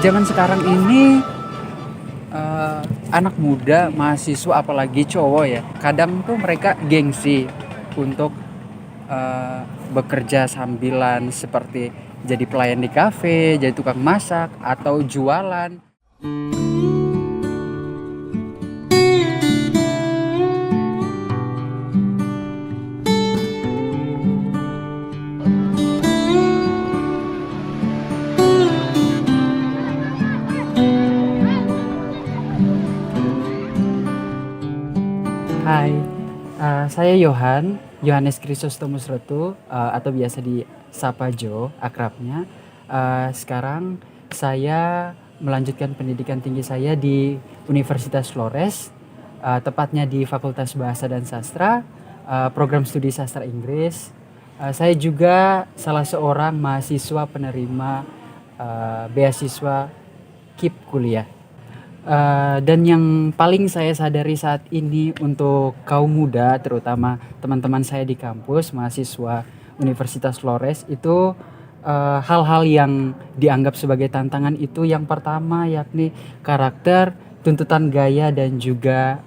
Zaman sekarang ini anak muda, mahasiswa apalagi cowok ya, kadang tuh mereka gengsi untuk bekerja sambilan seperti jadi pelayan di kafe, jadi tukang masak atau jualan. Hai, saya Yohanes Chrysostomus Retu, atau biasa disapa Jo, akrabnya. Sekarang saya melanjutkan pendidikan tinggi saya di Universitas Flores, tepatnya di Fakultas Bahasa dan Sastra, program studi sastra Inggris. Saya juga salah seorang mahasiswa penerima beasiswa KIP kuliah. Dan yang paling saya sadari saat ini untuk kaum muda, terutama teman-teman saya di kampus, mahasiswa Universitas Flores, itu hal-hal yang dianggap sebagai tantangan itu yang pertama yakni karakter, tuntutan gaya, dan juga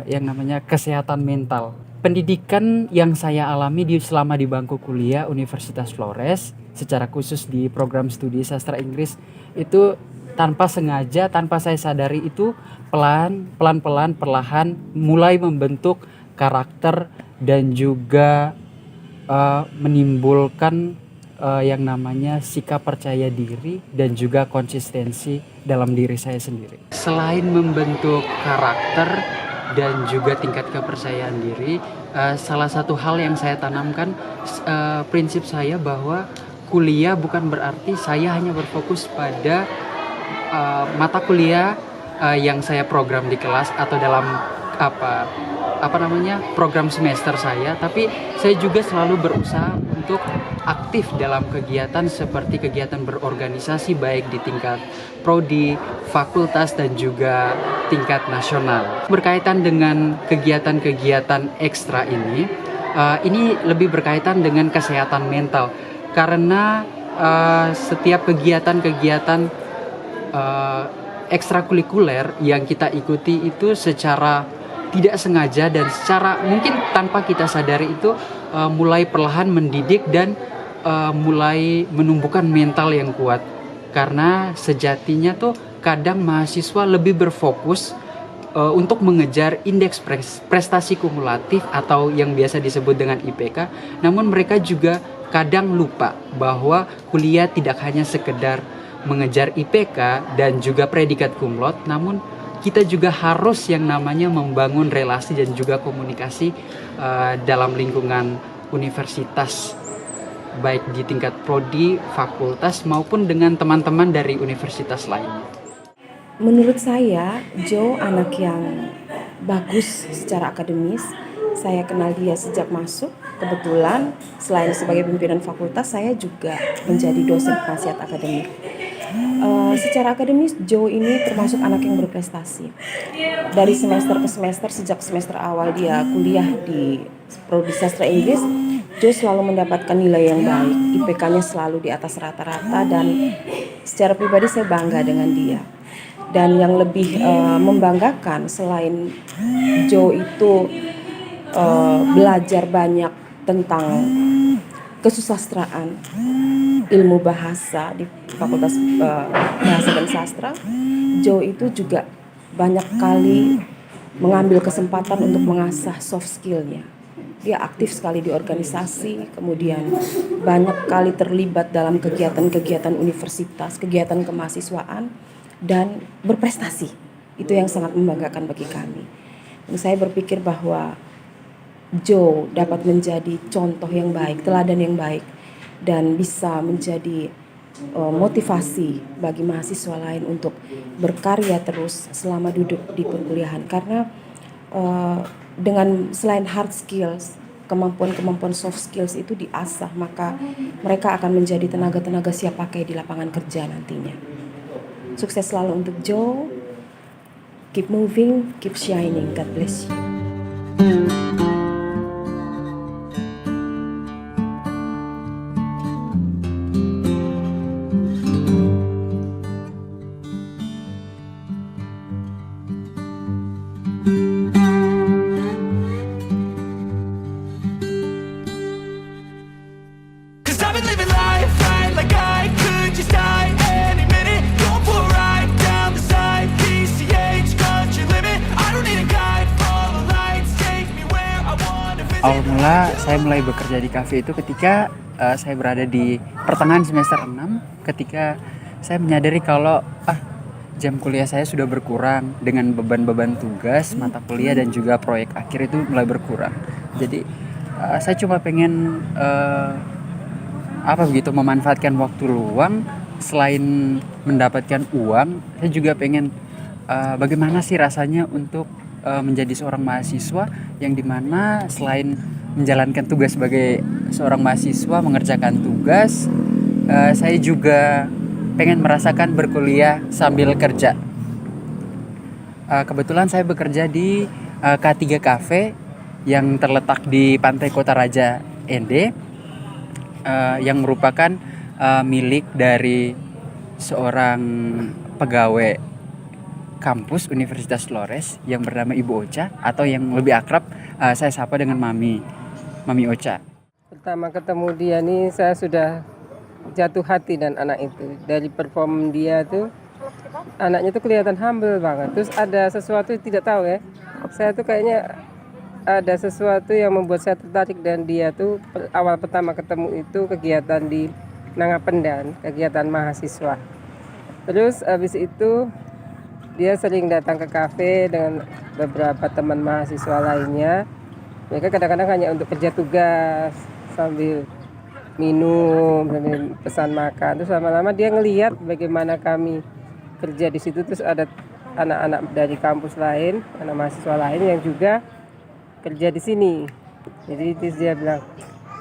yang namanya kesehatan mental. Pendidikan yang saya alami selama di bangku kuliah Universitas Flores, secara khusus di program studi sastra Inggris, itu tanpa sengaja, tanpa saya sadari itu pelan-pelan perlahan mulai membentuk karakter dan juga menimbulkan yang namanya sikap percaya diri dan juga konsistensi dalam diri saya sendiri. Selain membentuk karakter dan juga tingkat kepercayaan diri, salah satu hal yang saya tanamkan, prinsip saya bahwa kuliah bukan berarti saya hanya berfokus pada mata kuliah yang saya program di kelas atau dalam program semester saya, tapi saya juga selalu berusaha untuk aktif dalam kegiatan seperti kegiatan berorganisasi baik di tingkat prodi, fakultas, dan juga tingkat nasional. Berkaitan dengan kegiatan-kegiatan ekstra ini lebih berkaitan dengan kesehatan mental, karena setiap kegiatan-kegiatan ekstrakurikuler yang kita ikuti itu secara tidak sengaja dan secara mungkin tanpa kita sadari itu mulai perlahan mendidik dan mulai menumbuhkan mental yang kuat. Karena sejatinya tuh kadang mahasiswa lebih berfokus untuk mengejar indeks prestasi kumulatif atau yang biasa disebut dengan IPK, namun mereka juga kadang lupa bahwa kuliah tidak hanya sekedar mengejar IPK dan juga predikat cum laude, namun kita juga harus yang namanya membangun relasi dan juga komunikasi dalam lingkungan universitas, baik di tingkat prodi, fakultas, maupun dengan teman-teman dari universitas lainnya. Menurut saya, Joe anak yang bagus secara akademis. Saya kenal dia sejak masuk. Kebetulan selain sebagai pimpinan fakultas, saya juga menjadi dosen penasihat akademik. Secara akademis, Joe ini termasuk anak yang berprestasi. Dari semester ke semester, sejak semester awal dia kuliah di prodi sastra Inggris, Joe selalu mendapatkan nilai yang baik. IPK-nya selalu di atas rata-rata dan secara pribadi saya bangga dengan dia. Dan yang lebih membanggakan, selain Joe itu belajar banyak tentang kesusastraan, ilmu bahasa di Fakultas Bahasa dan Sastra, Joe itu juga banyak kali mengambil kesempatan untuk mengasah soft skill-nya. Dia aktif sekali di organisasi, kemudian banyak kali terlibat dalam kegiatan-kegiatan universitas, kegiatan kemahasiswaan, dan berprestasi. Itu yang sangat membanggakan bagi kami. Dan saya berpikir bahwa Joe dapat menjadi contoh yang baik, teladan yang baik, dan bisa menjadi motivasi bagi mahasiswa lain untuk berkarya terus selama duduk di perkuliahan. Karena dengan selain hard skills, kemampuan-kemampuan soft skills itu diasah, maka mereka akan menjadi tenaga-tenaga siap pakai di lapangan kerja nantinya. Sukses selalu untuk Joe. Keep moving, keep shining. God bless you. Awal mula saya mulai bekerja di kafe itu ketika saya berada di pertengahan semester 6, ketika saya menyadari kalau jam kuliah saya sudah berkurang dengan beban-beban tugas, mata kuliah dan juga proyek akhir itu mulai berkurang. Jadi saya cuma pengen memanfaatkan waktu luang selain mendapatkan uang, saya juga pengen bagaimana sih rasanya untuk menjadi seorang mahasiswa yang dimana selain menjalankan tugas sebagai seorang mahasiswa mengerjakan tugas, saya juga pengen merasakan berkuliah sambil kerja. Kebetulan saya bekerja di K3 Cafe yang terletak di Pantai Kota Raja ND, yang merupakan milik dari seorang pegawai kampus Universitas Flores yang bernama Ibu Ocha, atau yang lebih akrab saya sapa dengan Mami Ocha. Pertama ketemu dia nih saya sudah jatuh hati dan anak itu. Dari perform dia tuh, anaknya tuh kelihatan humble banget. Terus ada sesuatu yang tidak tahu ya. Saya tuh kayaknya ada sesuatu yang membuat saya tertarik, dan dia tuh awal pertama ketemu itu kegiatan di Nangapendan, kegiatan mahasiswa. Terus habis itu dia sering datang ke kafe dengan beberapa teman mahasiswa lainnya. Mereka kadang-kadang hanya untuk kerja tugas sambil minum, sambil pesan makan. Terus lama-lama dia ngelihat bagaimana kami kerja di situ. Terus ada anak-anak dari kampus lain, anak mahasiswa lain yang juga kerja di sini. Jadi terus dia bilang,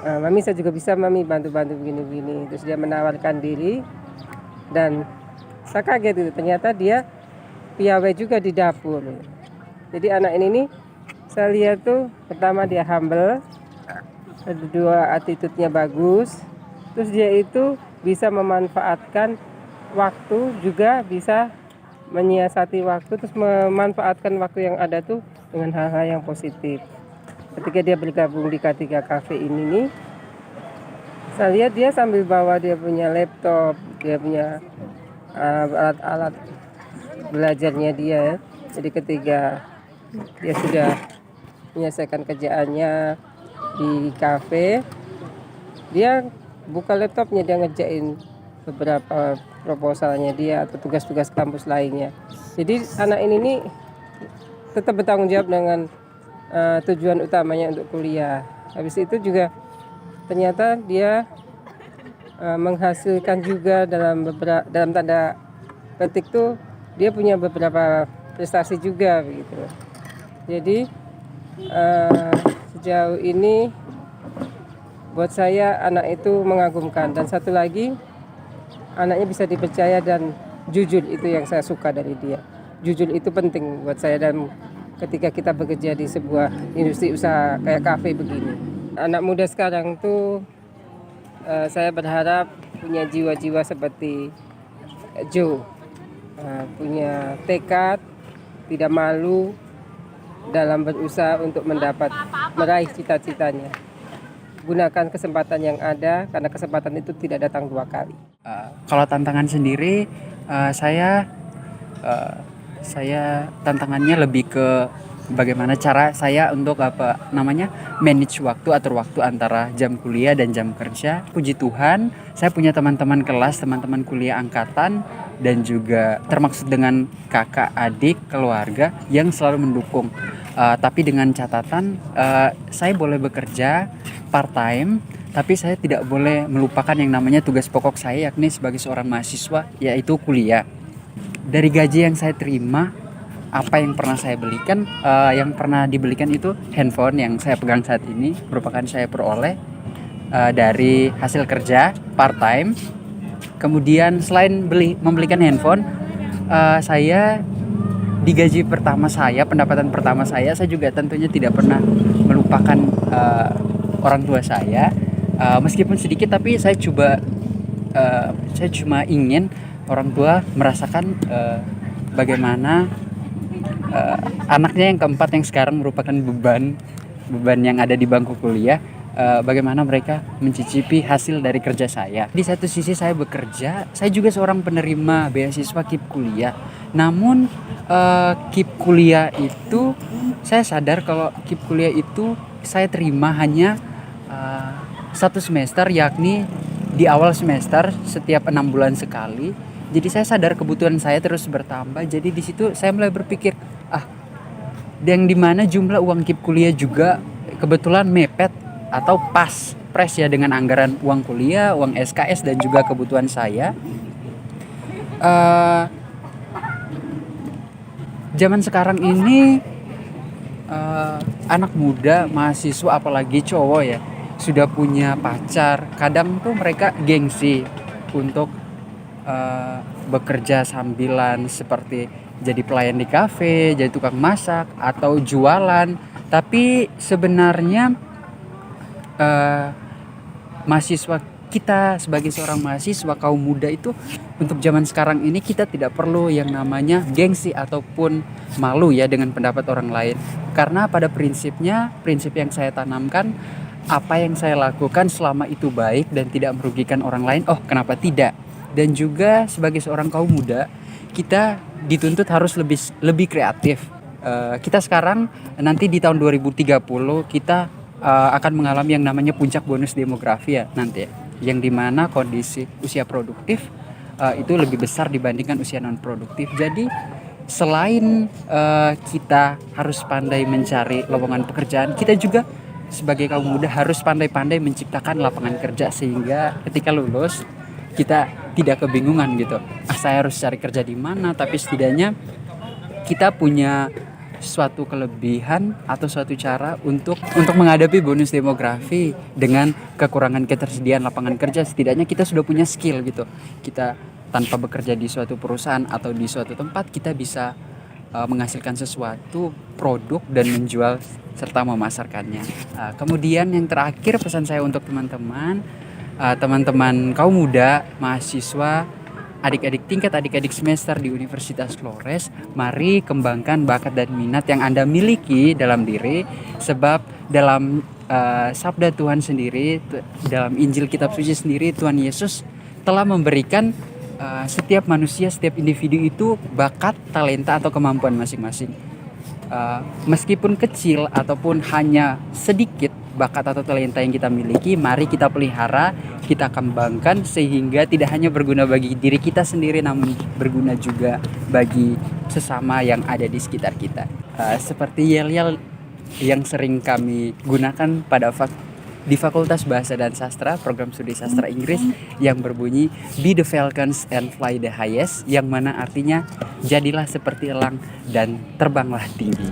"Mami, saya juga bisa, Mami, bantu-bantu begini-begini." Terus dia menawarkan diri, dan saya kaget itu. Ternyata dia piawai juga di dapur. Jadi anak ini nih, saya lihat tuh pertama dia humble, kedua attitude-nya bagus, terus dia itu bisa memanfaatkan waktu, juga bisa menyiasati waktu, terus memanfaatkan waktu yang ada tuh dengan hal-hal yang positif. Ketika dia bergabung di K3 Cafe ini nih, saya lihat dia sambil bawa dia punya laptop, dia punya alat-alat belajarnya dia. Jadi ketika dia sudah menyelesaikan kerjaannya di kafe, dia buka laptopnya, dia ngerjain beberapa proposalnya dia atau tugas-tugas kampus lainnya. Jadi anak ini nih tetap bertanggung jawab dengan tujuan utamanya untuk kuliah. Habis itu juga ternyata dia menghasilkan juga dalam tanda petik tuh, dia punya beberapa prestasi juga begitu. Jadi sejauh ini buat saya anak itu mengagumkan. Dan satu lagi, anaknya bisa dipercaya dan jujur, itu yang saya suka dari dia. Jujur itu penting buat saya, dan ketika kita bekerja di sebuah industri usaha kayak kafe begini. Anak muda sekarang tuh saya berharap punya jiwa-jiwa seperti Joe. Punya tekad, tidak malu dalam berusaha untuk meraih cita-citanya. Gunakan kesempatan yang ada, karena kesempatan itu tidak datang dua kali. Kalau tantangan sendiri, saya tantangannya lebih ke bagaimana cara saya untuk manage waktu, atur waktu antara jam kuliah dan jam kerja. Puji Tuhan, saya punya teman-teman kelas, teman-teman kuliah angkatan, dan juga termaksud dengan kakak, adik, keluarga yang selalu mendukung. Tapi dengan catatan, saya boleh bekerja part time, tapi saya tidak boleh melupakan yang namanya tugas pokok saya, yakni sebagai seorang mahasiswa, yaitu kuliah. Dari gaji yang saya terima, apa yang pernah saya belikan, yang pernah dibelikan itu handphone yang saya pegang saat ini, merupakan saya peroleh dari hasil kerja part time. Kemudian selain membelikan handphone, saya di gaji pertama saya, pendapatan pertama saya juga tentunya tidak pernah melupakan orang tua saya. Meskipun sedikit, tapi saya cuma ingin orang tua merasakan bagaimana anaknya yang keempat, yang sekarang merupakan beban yang ada di bangku kuliah, bagaimana mereka mencicipi hasil dari kerja saya. Di satu sisi saya bekerja, saya juga seorang penerima beasiswa KIP kuliah. Namun KIP kuliah itu, saya sadar kalau KIP kuliah itu saya terima hanya 1 semester, yakni di awal semester setiap 6 bulan sekali. Jadi saya sadar kebutuhan saya terus bertambah. Jadi di situ saya mulai berpikir, yang dimana jumlah uang KIP kuliah juga kebetulan mepet atau pres ya dengan anggaran uang kuliah, uang SKS dan juga kebutuhan saya. Zaman sekarang ini anak muda, mahasiswa apalagi cowok ya, sudah punya pacar. Kadang tuh mereka gengsi untuk bekerja sambilan seperti jadi pelayan di kafe, jadi tukang masak atau jualan. Tapi sebenarnya mahasiswa kita sebagai seorang mahasiswa kaum muda itu untuk zaman sekarang ini kita tidak perlu yang namanya gengsi ataupun malu ya dengan pendapat orang lain. Karena pada prinsipnya, prinsip yang saya tanamkan, apa yang saya lakukan selama itu baik dan tidak merugikan orang lain, kenapa tidak? Dan juga sebagai seorang kaum muda, kita dituntut harus lebih kreatif. Kita sekarang nanti di tahun 2030 kita akan mengalami yang namanya puncak bonus demografi ya nanti ya, yang dimana kondisi usia produktif itu lebih besar dibandingkan usia non produktif. Jadi selain kita harus pandai mencari lowongan pekerjaan, kita juga sebagai kaum muda harus pandai-pandai menciptakan lapangan kerja sehingga ketika lulus kita tidak kebingungan gitu. Saya harus cari kerja di mana, tapi setidaknya kita punya suatu kelebihan atau suatu cara untuk menghadapi bonus demografi dengan kekurangan ketersediaan lapangan kerja. Setidaknya kita sudah punya skill gitu. Kita tanpa bekerja di suatu perusahaan atau di suatu tempat, kita bisa menghasilkan sesuatu produk dan menjual serta memasarkannya. Kemudian yang terakhir pesan saya untuk teman-teman kaum muda, mahasiswa, adik-adik semester di Universitas Flores, mari kembangkan bakat dan minat yang Anda miliki dalam diri, sebab dalam sabda Tuhan sendiri, dalam Injil Kitab Suci sendiri, Tuhan Yesus telah memberikan setiap manusia, setiap individu itu bakat, talenta atau kemampuan masing-masing. Meskipun kecil ataupun hanya sedikit bakat atau talenta yang kita miliki, mari kita pelihara, kita kembangkan sehingga tidak hanya berguna bagi diri kita sendiri, namun berguna juga bagi sesama yang ada di sekitar kita. Seperti yel-yel yang sering kami gunakan di Fakultas Bahasa dan Sastra, program studi sastra Inggris yang berbunyi Be the Falcons and Fly the Highest, yang mana artinya jadilah seperti elang dan terbanglah tinggi.